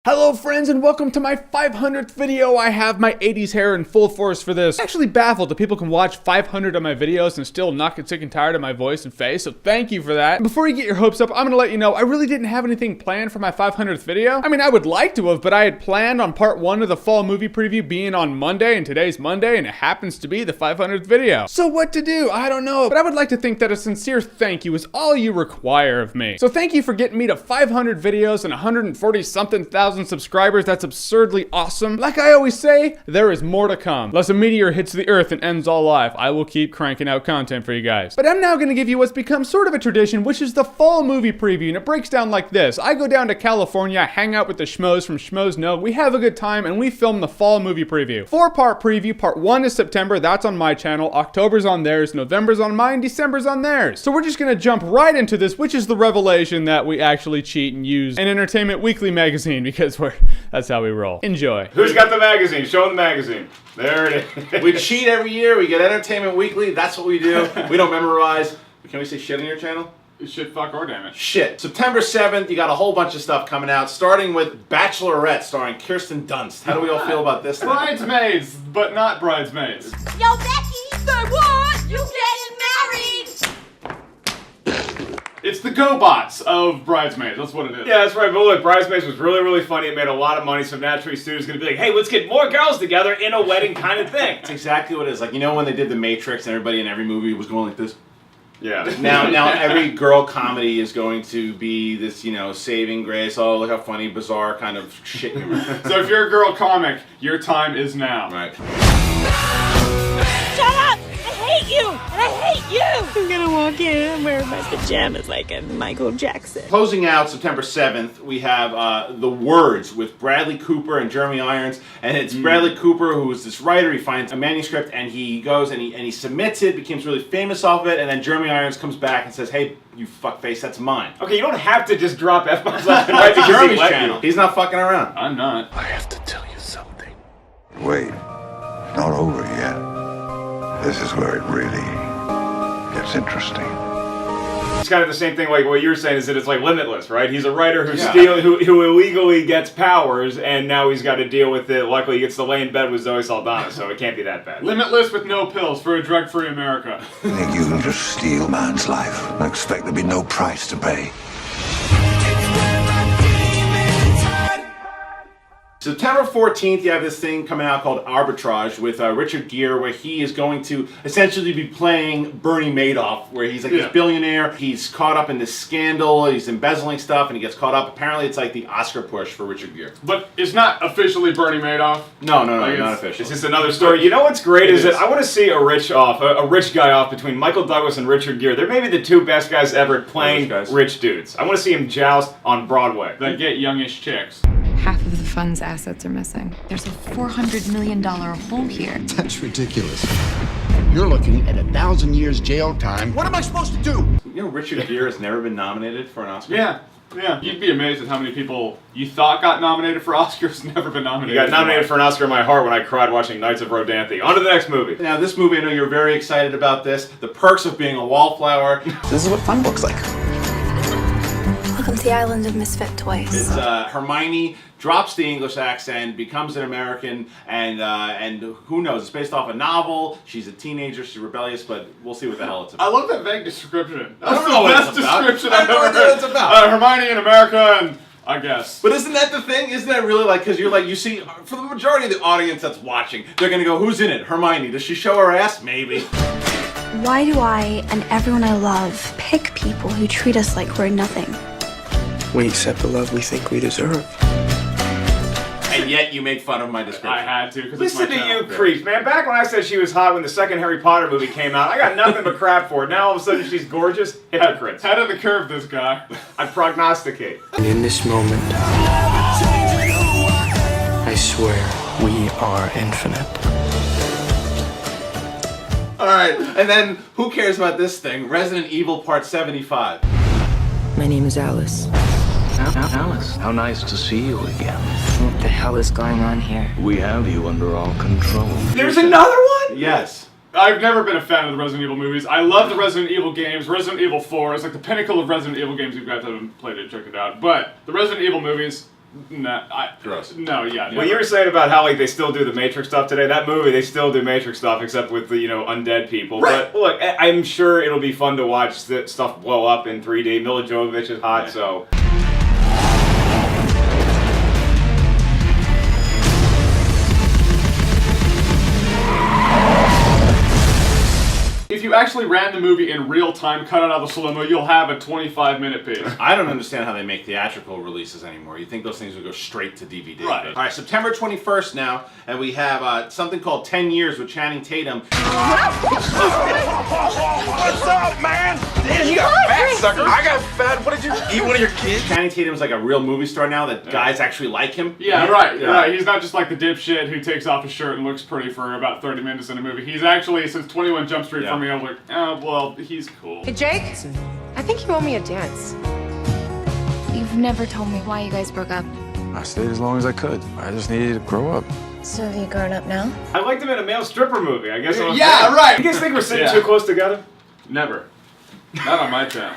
Hello friends and welcome to my 500th video. I have my 80s hair in full force for this. I'm actually baffled that people can watch 500 of my videos and still not get sick and tired of my voice and face, so thank you for that. And before you get your hopes up, I'm gonna let you know I really didn't have anything planned for my 500th video. I mean, I would like to have, but I had planned on part 1 of the fall movie preview being on Monday, and today's Monday, and it happens to be the 500th video. So what to do? I don't know, but I would like to think that a sincere thank you is all you require of me. So thank you for getting me to 500 videos and 140-something thousand subscribers. That's absurdly awesome. Like I always say, there is more to come. Unless a meteor hits the earth and ends all life, I will keep cranking out content for you guys. But I'm now going to give you what's become sort of a tradition, which is the fall movie preview, and it breaks down like this. I go down to California, hang out with the schmoes from Schmoes Know, we have a good time, and we film the fall movie preview. 4-part preview. Part 1 is September, that's on my channel. October's on theirs, November's on mine, December's on theirs. So we're just going to jump right into this, which is the revelation that we actually cheat and use an Entertainment Weekly magazine, because that's how we roll. Enjoy. Who's got the magazine? Show them the magazine. There it is. We cheat every year. We get Entertainment Weekly. That's what we do. We don't memorize. Can we say shit on your channel? Shit, fuck, or damn it. Shit. September 7th, you got a whole bunch of stuff coming out, starting with Bachelorette, starring Kirsten Dunst. How do we all feel about this thing? Bridesmaids, but not bridesmaids. Yo, Becky! The what? You getting married! It's the GoBots of Bridesmaids, that's what it is. Yeah, that's right. But look, Bridesmaids was really, really funny. It made a lot of money, so naturally studios going to be like, hey, let's get more girls together in a wedding kind of thing. That's exactly what it is. Like, you know when they did The Matrix and everybody in every movie was going like this? Yeah. Now every girl comedy is going to be this, you know, saving grace, oh, look how funny, bizarre kind of shit humor. So if you're a girl comic, your time is now. Right. Shut up! I hate you! And I hate you! I'm gonna walk in and wear my pajamas like a Michael Jackson. Closing out September 7th, we have The Words with Bradley Cooper and Jeremy Irons. And it's Bradley Cooper, who is this writer. He finds a manuscript and he goes and he submits it, becomes really famous off of it, and then Jeremy Irons comes back and says, hey, you fuckface, that's mine. Okay, you don't have to just drop F-bombs left and right It's because he Jeremy's let channel. you. He's not fucking around. I'm not. I have to tell you something. Wait, not over yet. This is where it really gets interesting. It's kind of the same thing like what you're saying is that it's like Limitless, right? He's a writer who Yeah. who illegally gets powers, and now he's got to deal with it. Luckily, he gets to lay in bed with Zoe Saldana, so it can't be that bad. Limitless with no pills for a drug-free America. You think you can just steal man's life and expect there to be no price to pay? September 14th, you have this thing coming out called Arbitrage with Richard Gere, where he is going to essentially be playing Bernie Madoff, where he's like this billionaire. He's caught up in this scandal, he's embezzling stuff, and he gets caught up. Apparently, it's like the Oscar push for Richard Gere. But it's not officially Bernie Madoff. No, Like, not official. It's just another story. You know what's great is that I want to see a rich guy off between Michael Douglas and Richard Gere. They're maybe the two best guys ever at playing rich dudes. I want to see him joust on Broadway. That get youngish chicks. Half of the fund's assets are missing. There's a $400 million hole here. That's ridiculous. You're looking at 1,000 years jail time. What am I supposed to do? You know, Richard Gere has never been nominated for an Oscar? Yeah. You'd be amazed at how many people you thought got nominated for Oscars never been nominated. He got nominated for an Oscar in my heart when I cried watching Knights of Rodanthe. On to the next movie. Now, this movie, I know you're very excited about this. The Perks of Being a Wallflower. This is what fun looks like. Welcome to the island of misfit toys. It's Hermione drops the English accent, becomes an American, and who knows? It's based off a novel. She's a teenager. She's rebellious, but we'll see what the hell it's about. I love that vague description. I don't know what it's about. Description I I've don't know ever what heard. it's about. Hermione in America, and I guess. But isn't that the thing? Isn't that really like, because you're like, you see, for the majority of the audience that's watching, they're going to go, who's in it? Hermione. Does she show her ass? Maybe. Why do I and everyone I love pick people who treat us like we're nothing? We accept the love we think we deserve. And yet you make fun of my description. I had to, because it's my Listen to channel. you creeps, man. Back when I said she was hot when the second Harry Potter movie came out, I got nothing but crap for it. Now all of a sudden she's gorgeous. Hypocrites. Head of the curve, this guy. I prognosticate. And in this moment, I swear we are infinite. Alright, and then who cares about this thing? Resident Evil Part 75. My name is Alice. Alice, how nice to see you again. What the hell is going on here? We have you under all control. There's another one? Yes. I've never been a fan of the Resident Evil movies. I love the Resident Evil games. Resident Evil 4 is like the pinnacle of Resident Evil games. If you guys haven't played it, check it out. But the Resident Evil movies, Gross. No, yeah. Well, you were saying about how like they still do the Matrix stuff today. That movie, they still do Matrix stuff, except with the undead people. Right. But look, I'm sure it'll be fun to watch that stuff blow up in 3D. Mila Jovovich is hot, so. If you actually ran the movie in real time, cut it out of the slow-mo, you'll have a 25-minute piece. I don't understand how they make theatrical releases anymore. You'd think those things would go straight to DVD. Right. All right, September 21st now, and we have something called 10 Years with Channing Tatum. What's up, man? Damn, you got fat, sucker. I got fat. What did you eat? One of your kids? Channing Tatum's like a real movie star now that guys actually like him. Yeah, right. He's not just like the dipshit who takes off his shirt and looks pretty for about 30 minutes in a movie. He's actually, since 21 Jump Street for me, I was like, oh, well, he's cool. Hey, Jake? I think you owe me a dance. You've never told me why you guys broke up. I stayed as long as I could. I just needed to grow up. So have you grown up now? I liked him in a male stripper movie. I guess. Yeah, right. You guys think we're sitting too close together? Never. Not on my channel.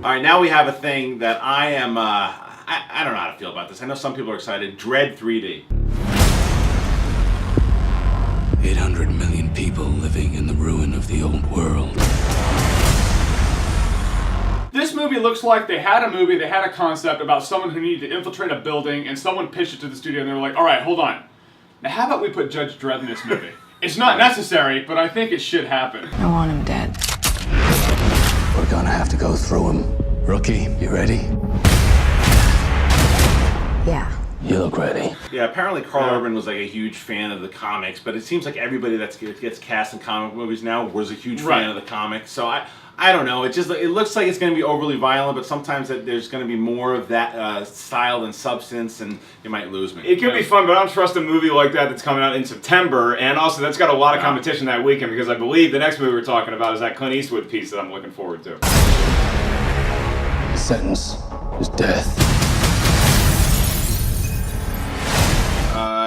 All right, now we have a thing that I am, I don't know how to feel about this. I know some people are excited. Dread 3D. 800 million people living in the ruin of the old world. This movie looks like they had a concept about someone who needed to infiltrate a building, and someone pitched it to the studio, and they were like, all right, hold on. Now, how about we put Judge Dredd in this movie? It's not necessary, but I think it should happen. I want him dead. We're gonna have to go through him. Rookie, you ready? Yeah. You look ready. Yeah, apparently Carl Urban was like a huge fan of the comics, but it seems like everybody that gets cast in comic movies now was a huge fan of the comics. So I don't know. It looks like it's going to be overly violent, but sometimes there's going to be more of that style than substance, and you might lose me. It could be fun, but I don't trust a movie like that that's coming out in September, and also that's got a lot of competition that weekend, because I believe the next movie we're talking about is that Clint Eastwood piece that I'm looking forward to. The sentence is death.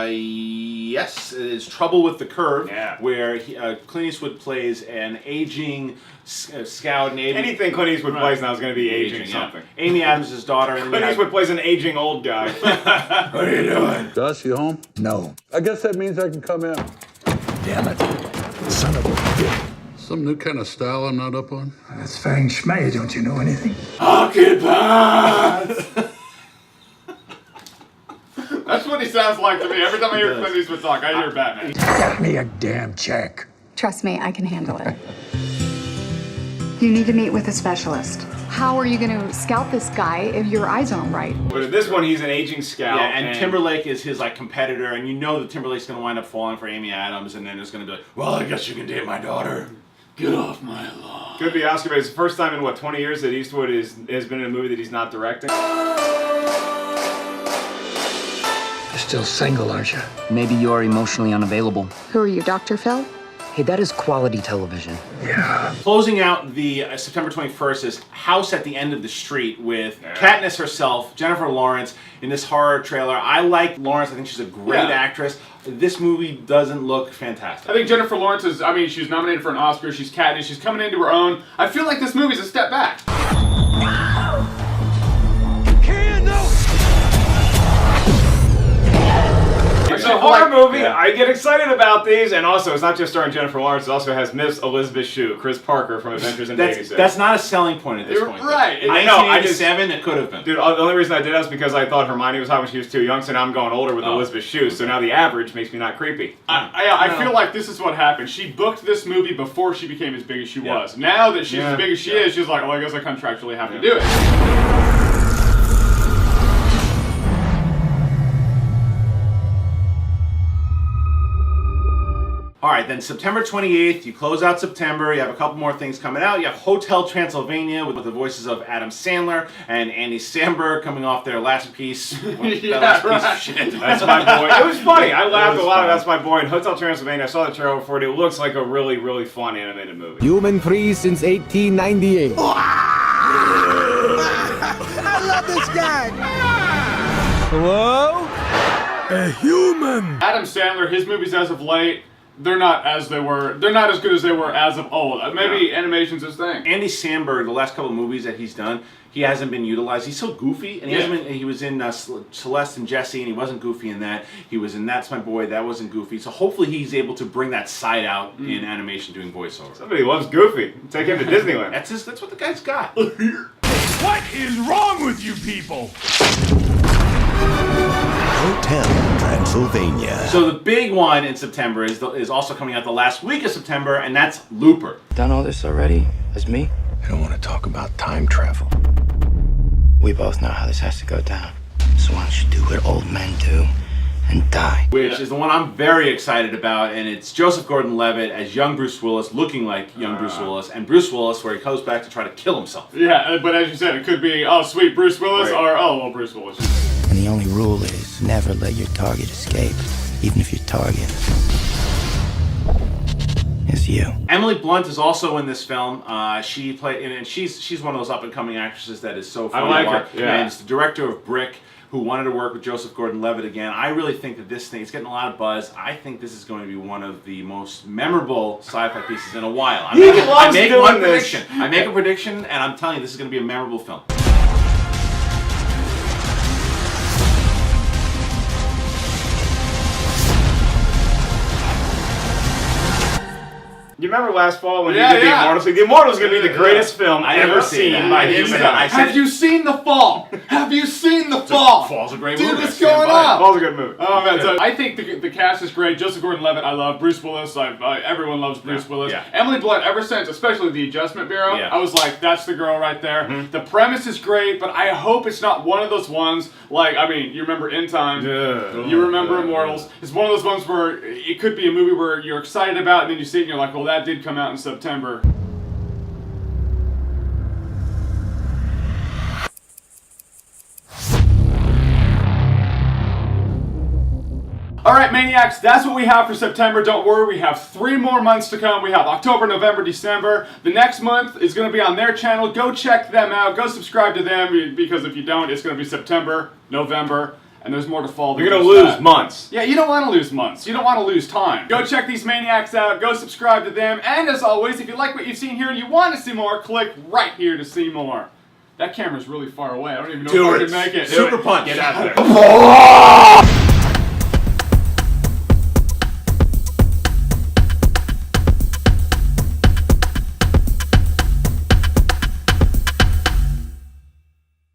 Yes, it is Trouble with the Curve, where Clint Eastwood plays an aging scout. Anything Clint Eastwood plays now is going to be aging something. Amy Adams' daughter. And Clint Eastwood plays an aging old guy. What are you doing? Gus, you home? No. I guess that means I can come in. Damn it. Son of a bitch. Some new kind of style I'm not up on? That's Fang Schmei. Don't you know anything? Occupants! That's what he sounds like to me. Every time I hear Clint Eastwood talk, I hear Batman. Get me a damn check. Trust me, I can handle it. You need to meet with a specialist. How are you going to scout this guy if your eyes aren't right? But in this one, he's an aging scout. Yeah, and Timberlake is his competitor, and you know that Timberlake's going to wind up falling for Amy Adams, and then there's going to be like, well, I guess you can date my daughter. Get off my lawn. Could be Oscar, but it's the first time in, 20 years that Eastwood has been in a movie that he's not directing? You're still single, aren't you? Maybe you're emotionally unavailable. Who are you, Dr. Phil? Hey, that is quality television. Yeah. Closing out the September 21st is House at the End of the Street with Katniss herself, Jennifer Lawrence, in this horror trailer. I like Lawrence. I think she's a great actress. This movie doesn't look fantastic. I think Jennifer Lawrence is, she's nominated for an Oscar. She's Katniss. She's coming into her own. I feel like this movie's a step back. It's a horror movie. I get excited about these, and also it's not just starring Jennifer Lawrence. It also has Miss Elizabeth Shue, Chris Parker from Avengers and Babysitters. That's not a selling point at this point. Right. I know. I just it could have been. Dude, the only reason I did that was because I thought Hermione was hot when she was too young, so now I'm going older with Elizabeth Shue. So now the average makes me not creepy. I feel like this is what happened. She booked this movie before she became as big as she was. Now that she's as big as she is, she's like, oh, I guess I contractually have to do it. All right, then September 28th, you close out September. You have a couple more things coming out. You have Hotel Transylvania with the voices of Adam Sandler and Andy Samberg coming off their last piece. Piece of shit. That's my boy. It was funny. I laughed a lot. That's my boy. In Hotel Transylvania, I saw the trailer for it. It looks like a really, really fun animated movie. Human free since 1898. I love this guy. Hello? A human. Adam Sandler, his movies as of late they're not as they were. They're not as good as they were as of old. Maybe animation's his thing. Andy Samberg, the last couple of movies that he's done, he hasn't been utilized. He's so goofy, and he hasn't been. He was in Celeste and Jesse, and he wasn't goofy in that. He was in That's My Boy. That wasn't goofy. So hopefully he's able to bring that side out in animation, doing voiceover. Somebody loves Goofy. Take him to Disneyland. That's what the guy's got. What is wrong with you people? Hotel Transylvania. So the big one in September is also coming out the last week of September, and that's Looper. Done all this already? As me? I don't want to talk about time travel. We both know how this has to go down. So why don't you do what old men do and die? Which is the one I'm very excited about, and it's Joseph Gordon-Levitt as young Bruce Willis, looking like young Bruce Willis, and Bruce Willis where he goes back to try to kill himself. Yeah, but as you said, it could be, oh, sweet Bruce Willis, or, oh, well, Bruce Willis. And the only rule is never let your target escape, even if your target is you. Emily Blunt is also in this film. She played, and she's one of those up-and-coming actresses that is so funny. I like her. Yeah. And it's the director of Brick, who wanted to work with Joseph Gordon-Levitt again. I really think that this thing is getting a lot of buzz. I think this is going to be one of the most memorable sci-fi pieces in a while. I make one prediction. I make a prediction, and I'm telling you, this is going to be a memorable film. You remember last fall when you did The Immortals? The Immortals is going to be the greatest film I've ever seen by humankind. Have you seen The Fall? Have you seen The Fall? Fall's a great movie. movie. Dude, what's going on? Fall's a good movie. Oh man, so I think the cast is great. Joseph Gordon-Levitt, I love. Bruce Willis, everyone loves Bruce Willis. Yeah. Emily Blunt, ever since, especially The Adjustment Bureau, I was like, that's the girl right there. The premise is great, but I hope it's not one of those ones like, I mean, you remember In Time, you remember Immortals. It's one of those ones where it could be a movie where you're excited about, and then you see it and you're like, well, that did come out in September. Alright, Maniacs, that's what we have for September. Don't worry, we have 3 more months to come. We have October, November, December. The next month is going to be on their channel. Go check them out. Go subscribe to them, because if you don't, it's going to be September, November, and there's more to fall. You're going to lose months. Yeah, you don't want to lose months. You don't want to lose time. Go check these Maniacs out. Go subscribe to them. And as always, if you like what you've seen here and you want to see more, click right here to see more. That camera's really far away. I don't even know if I can make it. Super punch. Get out there.